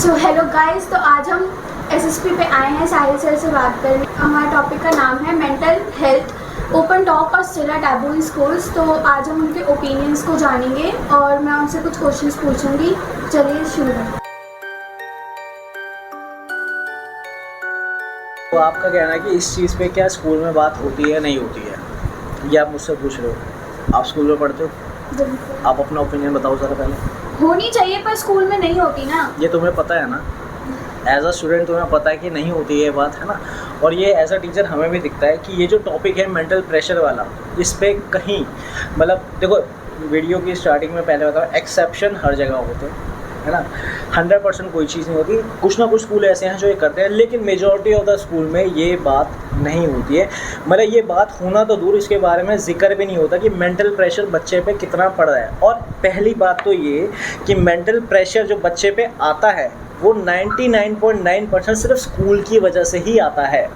So hello guys, तो आज हम एसएसपी पे आए हैं साहिल सर से बात करने। हमारे टॉपिक का नाम है मेंटल हेल्थ ओपन टॉक और स्टिल टैबू इन स्कूल्स। तो आज हम उनके ओपिनियंस को जानेंगे और मैं उनसे कुछ क्वेश्चंस पूछूंगी। चलिए शुरू करें। तो आपका कहना है कि इस चीज़ पे क्या स्कूल में बात होती है नहीं होती है, ये आप मुझसे पूछ रहे हो। आप स्कूल में पढ़ते हो, आप अपना ओपिनियन बताओ ज़रा पहले। होनी चाहिए पर स्कूल में नहीं होती ना। ये तुम्हें पता है ना, एज अ स्टूडेंट तुम्हें पता है कि नहीं होती है, ये बात है ना। और ये एज अ टीचर हमें भी दिखता है कि ये जो टॉपिक है मेंटल प्रेशर वाला, इस पर कहीं मतलब देखो, वीडियो की स्टार्टिंग में पहले बताओ, एक्सेप्शन हर जगह होते हैं, है ना। 100% कोई चीज़ नहीं होती, कुछ ना कुछ स्कूल ऐसे हैं जो ये करते हैं, लेकिन मेजॉरिटी ऑफ द स्कूल में ये बात नहीं होती है। मतलब ये बात होना तो दूर, इसके बारे में जिक्र भी नहीं होता कि मेंटल प्रेशर बच्चे पे कितना पड़ रहा है। और पहली बात तो ये कि मेंटल प्रेशर जो बच्चे पे आता है वो 99.9% सिर्फ स्कूल की वजह से ही आता है।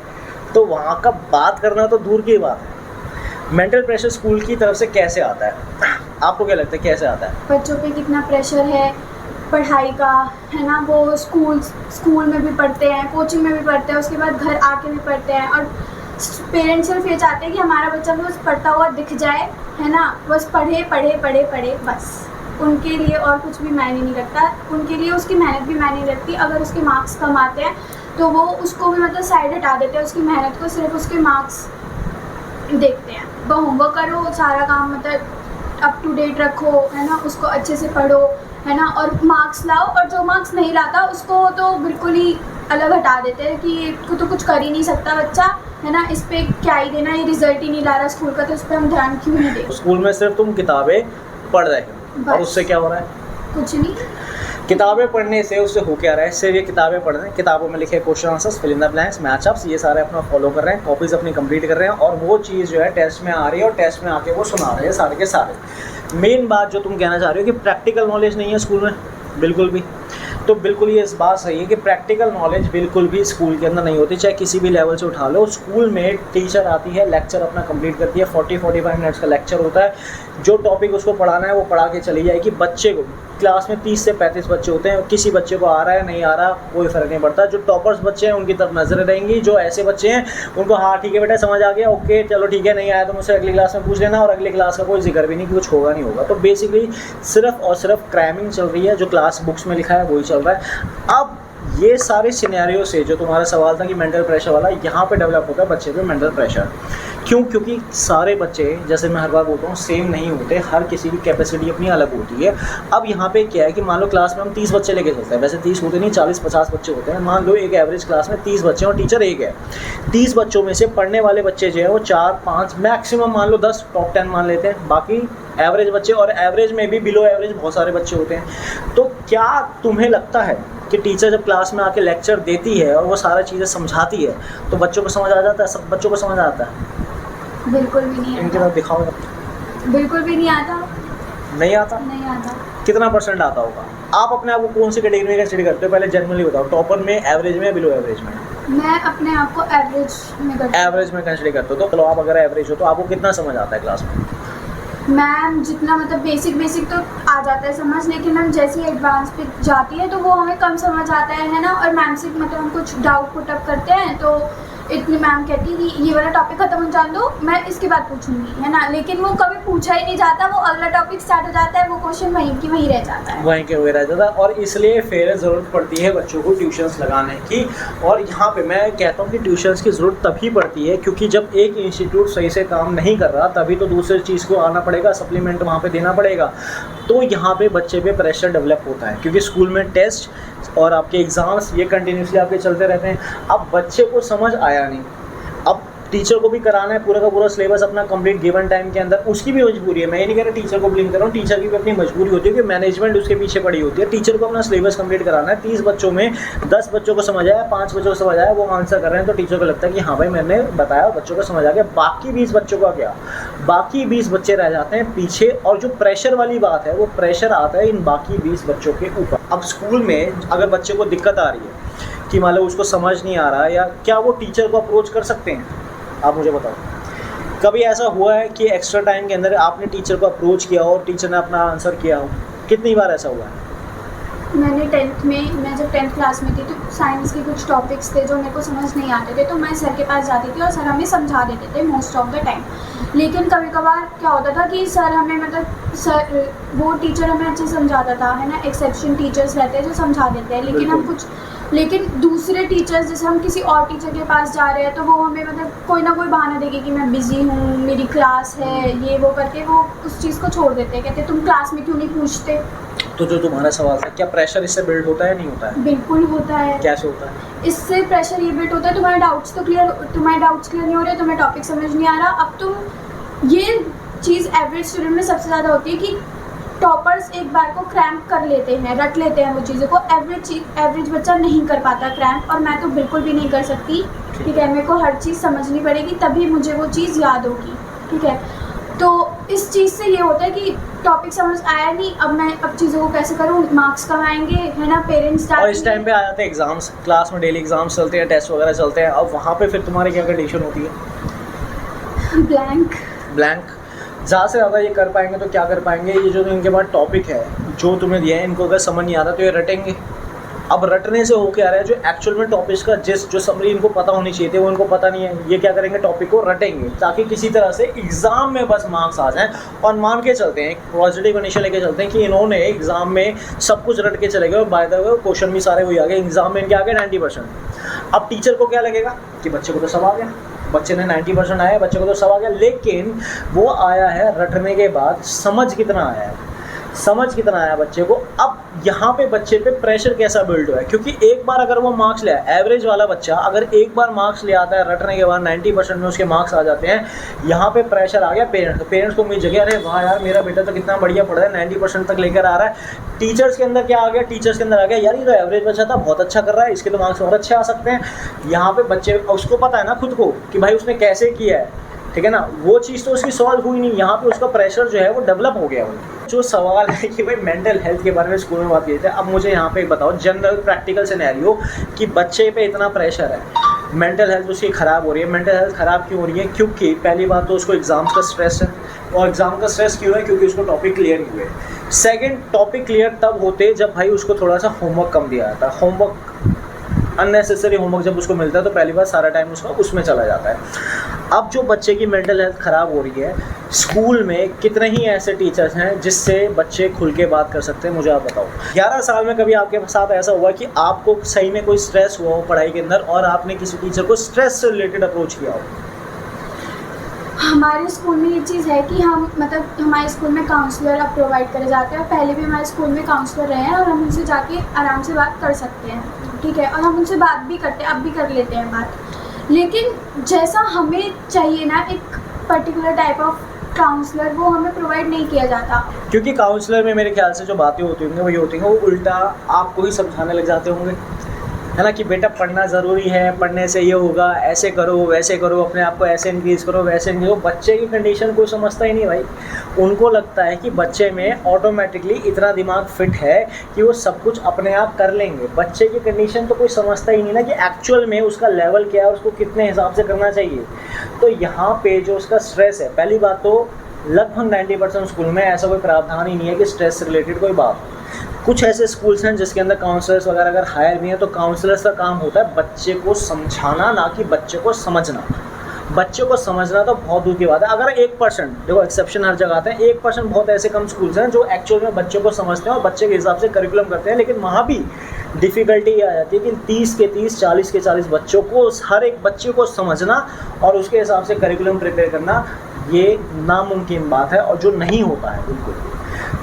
तो वहाँ का बात करना तो दूर की बात है। मेंटल प्रेशर स्कूल की तरफ से कैसे आता है, आपको क्या लगता है कैसे आता है? बच्चों पे कितना प्रेशर है पढ़ाई का, है ना। वो स्कूल में भी पढ़ते हैं, कोचिंग में भी पढ़ते हैं, उसके बाद घर आके भी पढ़ते हैं। और पेरेंट्स सिर्फ ये चाहते हैं कि हमारा बच्चा बस पढ़ता हुआ दिख जाए, है ना। बस पढ़े पढ़े पढ़े पढ़े बस। उनके लिए और कुछ भी मायने नहीं रखता, उनके लिए उसकी मेहनत भी मायने नहीं रखती। अगर उसके मार्क्स कम आते हैं तो वो उसको भी मतलब साइड हटा देते हैं, उसकी मेहनत को, सिर्फ उसके मार्क्स देखते हैं। वो होमवर्क करो, सारा काम मतलब अप टू डेट रखो, है ना, उसको अच्छे से पढ़ो, है ना, और मार्क्स लाओ। और जो मार्क्स नहीं लाता उसको तो बिल्कुल ही अलग हटा देते हैं कि इसको तो कुछ कर ही नहीं सकता बच्चा, है ना, इस पे क्या ही देना, ये रिजल्ट ही नहीं ला रहा स्कूल का, तो इस पर हम ध्यान क्यों नहीं दें। स्कूल में सिर्फ तुम किताबें पढ़ रहे हो और उससे क्या हो रहा है? कुछ नहीं। किताबें पढ़ने से उससे हो क्या रहा है? सिर्फ ये किताबें पढ़ रहे हैं, किताबों में लिखे question answers, fill in the blanks, matchups, ये सारे अपना फॉलो कर रहे हैं, कॉपीज अपनी कंप्लीट कर रहे हैं, और वो चीज़ जो है टेस्ट में आ रही है और टेस्ट में आके वो सुना रहे हैं सारे के सारे। मेन बात जो तुम कहना चाह रहे हो कि प्रैक्टिकल नॉलेज नहीं है स्कूल में, बिल्कुल भी। तो बिल्कुल ये इस बात सही है कि प्रैक्टिकल नॉलेज बिल्कुल भी स्कूल के अंदर नहीं होती, चाहे किसी भी लेवल से उठा लो। स्कूल में टीचर आती है, लेक्चर अपना कंप्लीट करती है, 40-45 मिनट्स का लेक्चर होता है। जो टॉपिक उसको पढ़ाना है वो पढ़ा के चली जाएगी। बच्चे को क्लास में 30 से 35 बच्चे होते हैं, किसी बच्चे को आ रहा है नहीं आ रहा कोई फ़र्क नहीं पड़ता। जो टॉपर्स बच्चे हैं उनकी तरफ नजरें रहेंगी, जो ऐसे बच्चे हैं उनको हाँ ठीक है बेटा समझ आ गया, ओके चलो ठीक है, नहीं आया तो मुझसे अगली क्लास में पूछ लेना, और अगली क्लास का कोई जिक्र भी नहीं कि कुछ होगा नहीं होगा। तो बेसिकली सिर्फ और सिर्फ क्रैमिंग चल रही है, जो क्लास बुक्स में लिखा है वही चल रहा है। अब ये सारे सिनेरियो से जो तुम्हारा सवाल था कि मेंटल प्रेशर वाला, यहाँ पे डेवलप होता है बच्चे पे मेंटल प्रेशर। क्यों? क्योंकि सारे बच्चे, जैसे मैं हर बार बोलता हूँ, सेम नहीं होते, हर किसी की कैपेसिटी अपनी अलग होती है। अब यहाँ पे क्या है कि मान लो क्लास में हम 30 बच्चे लेके चलते हैं, वैसे 30 होते नहीं, 40-50 बच्चे होते हैं। मान लो एक एवरेज क्लास में 30 बच्चे हैं और टीचर एक है। 30 बच्चों में से पढ़ने वाले बच्चे जो है वो 4-5 मैक्सिमम, मान लो 10 टॉप 10 मान लेते हैं, बाकी एवरेज बच्चे, और एवरेज में भी बिलो एवरेज बहुत सारे बच्चे होते हैं। तो क्या तुम्हें लगता है कि टीचर जब क्लास में आके लेक्चर देती है और वो सारा चीज़ें समझाती है तो बच्चों को समझ आ जाता है? सब बच्चों को समझ आता है? बिल्कुल भी नहीं इनके आता। तरफ दिखाओ। बिल्कुल भी नहीं आता। नहीं आता? नहीं आता। कितना परसेंट आता होगा? आप अपने आप को कौन सी कैटेगरी में कंसीडर करते हो? पहले जनरली बताओ, टॉपर में, एवरेज में, बिलो एवरेज में? मैं अपने आप को एवरेज में करती हूँ। एवरेज में कंसीडर करते हो। तो चलो, आप अगर एवरेज हो तो आपको कितना समझ आता है क्लास में? मैम जितना मतलब बेसिक तो आ जाता है समझ, लेकिन मैम जैसे ही एडवांस पे जाती है तो वो हमें कम समझ आता है ना। और मैम से मतलब हम कुछ डाउट पुटअप करते हैं तो इतनी मैम कहती है कि ये वाला टॉपिक खत्म हो जान दो, मैं इसके बाद पूछूंगी, है ना। लेकिन वो कभी पूछा ही नहीं जाता, वो अगला टॉपिक स्टार्ट हो जाता है, वो क्वेश्चन वहीं की वहीं रह जाता है, वहीं के वहीं रह जाता है। और इसलिए फिर ज़रूरत पड़ती है बच्चों को ट्यूशन्स लगाने की। और यहाँ पे मैं कहता हूँ कि ट्यूशन्स की ज़रूरत तभी पड़ती है क्योंकि जब एक इंस्टीट्यूट सही से काम नहीं कर रहा तभी तो दूसरी चीज़ को आना पड़ेगा, सप्लीमेंट वहाँ पे देना पड़ेगा। तो यहाँ पे बच्चे पे प्रेशर डेवलप होता है क्योंकि स्कूल में टेस्ट और आपके एग्ज़ाम्स ये कंटिन्यूसली आपके चलते रहते हैं। अब बच्चे को समझ आया नहीं, अब टीचर को भी कराना है पूरा का पूरा सिलेबस अपना कंप्लीट गिवन टाइम के अंदर, उसकी भी मजबूरी है। मैं ये नहीं कह रहा टीचर को ब्लेम कर रहा हूँ, टीचर की भी अपनी मजबूरी होती है कि मैनेजमेंट उसके पीछे पड़ी होती है। टीचर को अपना सिलेबस कंप्लीट कराना है, 30 बच्चों में 10 बच्चों को समझ आया, 5 बच्चों को समझ आया, वो आंसर कर रहे हैं, तो टीचर को लगता है कि हाँ भाई मैंने बताया, बच्चों को समझ आ गया। बाकी 20 बच्चों का क्या? बाकी 20 बच्चे रह जाते हैं पीछे, और जो प्रेशर वाली बात है वो प्रेशर आता है इन बाकी 20 बच्चों के ऊपर। अब स्कूल में अगर बच्चे को दिक्कत आ रही है कि मान लो उसको समझ नहीं आ रहा, या क्या वो टीचर को अप्रोच कर सकते हैं? आप मुझे बताओ, कभी ऐसा हुआ है कि एक्स्ट्रा टाइम के अंदर आपने टीचर को अप्रोच किया और टीचर ने अपना आंसर किया हो? कितनी बार ऐसा हुआ है? मैंने 10th में, मैं जब 10th क्लास में थी तो साइंस के कुछ टॉपिक्स थे जो मेरे को समझ नहीं आते थे, तो मैं सर के पास जाती थी और सर हमें समझा देते थे मोस्ट ऑफ द टाइम। लेकिन कभी कभार क्या होता था कि सर हमें सर वो टीचर हमें अच्छे समझाता था, है ना, एक्सेप्शन टीचर्स रहते हैं जो समझा देते हैं, लेकिन दूसरे टीचर्स, जैसे हम किसी और टीचर के पास जा रहे हैं तो वो हमें कोई ना कोई बहाना देगी कि मैं बिज़ी हूँ, मेरी क्लास है, ये वो करके वो उस चीज़ को छोड़ देते हैं, कहते तुम क्लास में क्यों नहीं पूछते। तो जो तुम्हारा सवाल था, क्या प्रेशर इससे बिल्ड होता है नहीं होता है? बिल्कुल होता है। कैसे होता है? इससे प्रेशर ये बिल्ड होता है, तुम्हारे डाउट्स क्लियर नहीं हो रहे, तुम्हें टॉपिक समझ नहीं आ रहा। अब तुम, ये चीज़ एवरेज स्टूडेंट में सबसे ज़्यादा होती है कि टॉपर्स एक बार को क्रैम्प कर लेते हैं, रट लेते हैं वो चीज़ों को। एवरेज बच्चा नहीं कर पाता क्रैम्प, और मैं तो बिल्कुल भी नहीं कर सकती। ठीक है, मेरे को हर चीज़ समझनी पड़ेगी तभी मुझे वो चीज़ याद होगी। ठीक है, तो इस चीज़ से ये होता है कि टॉपिक समझ आया नहीं, अब चीज़ों को कैसे करूँ, मार्क्स कम आएंगे, है ना, पेरेंट्स और इस टाइम पे आ जाते हैं एग्जाम्स, क्लास में डेली एग्जाम्स चलते हैं, टेस्ट वगैरह चलते हैं, अब वहाँ पे फिर तुम्हारी क्या कंडीशन होती है? ब्लैंक। ज़्यादा से ज़्यादा ये कर पाएंगे तो क्या कर पाएंगे, ये जो इनके पास टॉपिक है जो तुम्हें दिया है, इनको अगर समझ नहीं आता तो ये रटेंगे। अब रटने से हो क्या रहा है, जो एक्चुअल में टॉपिक का जो समरी इनको पता होनी चाहिए थे वो इनको पता नहीं है। ये क्या करेंगे, टॉपिक को रटेंगे ताकि किसी तरह से एग्ज़ाम में बस मार्क्स आ जाएं। और मान के चलते हैं, एक पॉजिटिव कंडीशन लेके चलते हैं कि इन्होंने एग्ज़ाम में सब कुछ रट के चले गए और बाय द वे क्वेश्चन भी सारे वही आ गए, एग्ज़ाम में इनके आ गए 90%। अब टीचर को क्या लगेगा कि बच्चे को तो सब आ गया, बच्चे ने 90% आया, बच्चे को तो सब आ गया। लेकिन वो आया है रटने के बाद, समझ कितना आया बच्चे को। अब यहाँ पे बच्चे पे प्रेशर कैसा बिल्ड हुआ है, क्योंकि एक बार अगर वो मार्क्स ले आया, एवरेज वाला बच्चा अगर एक बार मार्क्स ले आता है रटने के बाद 90% में उसके मार्क्स आ जाते हैं, यहाँ पे प्रेशर आ गया पेरेंट्स को उम्मीद जगह, अरे वाह यार मेरा बेटा तो कितना बढ़िया पढ़ रहा है, 90% तक लेकर आ रहा है। टीचर्स के अंदर क्या आ गया, टीचर्स के अंदर आ गया यार ये तो एवरेज बच्चा था, बहुत अच्छा कर रहा है, इसके तो मार्क्स और अच्छे आ सकते हैं। यहाँ पे बच्चे, उसको पता है ना खुद को कि भाई उसने कैसे किया है, ठीक है ना, वो चीज़ तो उसकी सॉल्व हुई नहीं, यहाँ पे उसका प्रेशर जो है वो डेवलप हो गया। जो सवाल है कि भाई मेंटल हेल्थ के बारे में स्कूल में बात की थी, अब मुझे यहाँ पे बताओ जनरल प्रैक्टिकल सिनेरियो कि बच्चे पे इतना प्रेशर है, मेंटल हेल्थ उसकी ख़राब हो रही है। मेंटल हेल्थ ख़राब क्यों हो रही है? क्योंकि पहली बात तो उसको एग्ज़ाम्स का स्ट्रेस है, और एग्ज़ाम का स्ट्रेस क्यों है? क्योंकि उसको टॉपिक क्लियर नहीं हुए। सेकेंड, टॉपिक क्लियर तब होते जब भाई उसको थोड़ा सा होमवर्क कम दिया जाता है। होमवर्क, अननेसेसरी होमवर्क जब उसको मिलता है तो पहली बार सारा टाइम उसका उसमें चला जाता है। अब जो बच्चे की मेंटल हेल्थ ख़राब हो रही है, स्कूल में कितने ही ऐसे टीचर्स हैं जिससे बच्चे खुल के बात कर सकते हैं, मुझे आप बताओ। 11 साल में कभी आपके साथ ऐसा हुआ कि आपको सही में कोई स्ट्रेस हुआ हो पढ़ाई के अंदर और आपने किसी टीचर को स्ट्रेस से रिलेटेड अप्रोच किया हो? हमारे स्कूल में ये चीज़ है कि हमारे स्कूल में काउंसलर अब प्रोवाइड करे जाते हैं। पहले भी हमारे स्कूल में काउंसलर रहे हैं और हम उनसे जाके आराम से बात कर सकते हैं, ठीक है, और हम उनसे बात भी करते हैं, अब भी कर लेते हैं बात। लेकिन जैसा हमें चाहिए ना, एक पर्टिकुलर टाइप ऑफ काउंसलर, वो हमें प्रोवाइड नहीं किया जाता। क्योंकि काउंसलर में मेरे ख्याल से जो बातें होती होंगी वही होती हैं, वो उल्टा आपको ही समझाने लग जाते होंगे, है ना, कि बेटा पढ़ना ज़रूरी है, पढ़ने से ये होगा, ऐसे करो वैसे करो, अपने आप को ऐसे इंक्रीज़ करो वैसे इंक्रीज़ करो। बच्चे की कंडीशन कोई समझता ही नहीं भाई। उनको लगता है कि बच्चे में ऑटोमेटिकली इतना दिमाग फिट है कि वो सब कुछ अपने आप कर लेंगे। बच्चे की कंडीशन तो कोई समझता ही नहीं ना कि एक्चुअल में उसका लेवल क्या है, उसको कितने हिसाब से करना चाहिए। तो यहाँ पे जो उसका स्ट्रेस है, पहली बात तो लगभग 90% स्कूल में ऐसा कोई प्रावधान ही नहीं है कि स्ट्रेस से रिलेटेड कोई बात हो। कुछ ऐसे स्कूल्स हैं जिसके अंदर काउंसलर्स वगैरह अगर हायर भी हैं तो काउंसलर्स का काम होता है बच्चे को समझाना, ना कि बच्चे को समझना। बच्चे को समझना तो बहुत दूर की बात है। अगर 1%, देखो एक्सेप्शन हर जगह आते हैं, 1% बहुत ऐसे कम स्कूल्स हैं जो एक्चुअल में बच्चे को समझते हैं और बच्चे के हिसाब से करिकुलम करते हैं, लेकिन वहाँ भी डिफ़िकल्टी आ जाती है कि 30 के 30, 40 के 40 बच्चों को, हर एक बच्चे को समझना और उसके हिसाब से करिकुलम प्रिपेयर करना, ये नामुमकिन बात है और जो नहीं होता है बिल्कुल।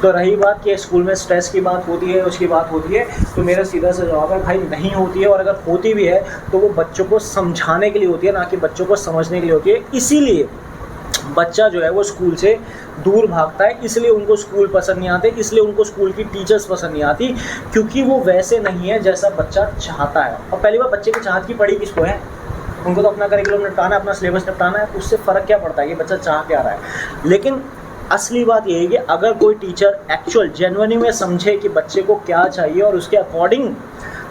तो रही बात कि स्कूल में स्ट्रेस की बात होती है, उसकी बात होती है, तो मेरा सीधा सा जवाब है भाई नहीं होती है, और अगर होती भी है तो वो बच्चों को समझाने के लिए होती है, ना कि बच्चों को समझने के लिए होती है। इसीलिए बच्चा जो है वो स्कूल से दूर भागता है, इसलिए उनको स्कूल पसंद नहीं आते, इसलिए उनको स्कूल की टीचर्स पसंद नहीं आती, क्योंकि वो वैसे नहीं है जैसा बच्चा चाहता है। और पहली बार बच्चे की चाहत की पड़ी किसको है? उनको तो अपना करिकुलम निपटाना है, अपना सिलेबस निपटाना है, उससे फ़र्क क्या पड़ता है कि बच्चा चाह क्या रहा है। लेकिन असली बात ये है कि अगर कोई टीचर एक्चुअल जेन्युइनली में समझे कि बच्चे को क्या चाहिए और उसके अकॉर्डिंग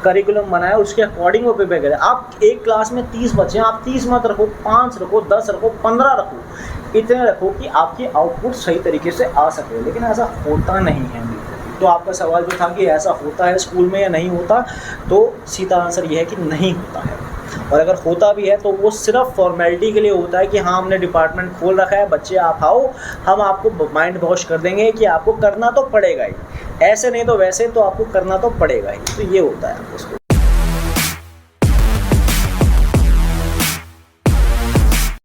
करिकुलम बनाए, उसके अकॉर्डिंग वो प्रिपेयर करें। आप एक क्लास में 30 बच्चे हैं, आप 30 मत रखो, 5 रखो, 10 रखो, 15 रखो, इतने रखो कि आपकी आउटपुट सही तरीके से आ सके, लेकिन ऐसा होता नहीं है। तो आपका सवाल जो था कि ऐसा होता है स्कूल में या नहीं होता, तो सीधा आंसर ये है कि नहीं होता है। और अगर होता भी है तो वो सिर्फ फॉर्मेलिटी के लिए होता है कि हाँ हमने डिपार्टमेंट खोल रखा है, बच्चे आप आओ, हम आपको माइंड वॉश कर देंगे कि आपको करना तो पड़ेगा ही, ऐसे नहीं तो वैसे तो आपको करना तो पड़ेगा ही। तो ये होता है आपको।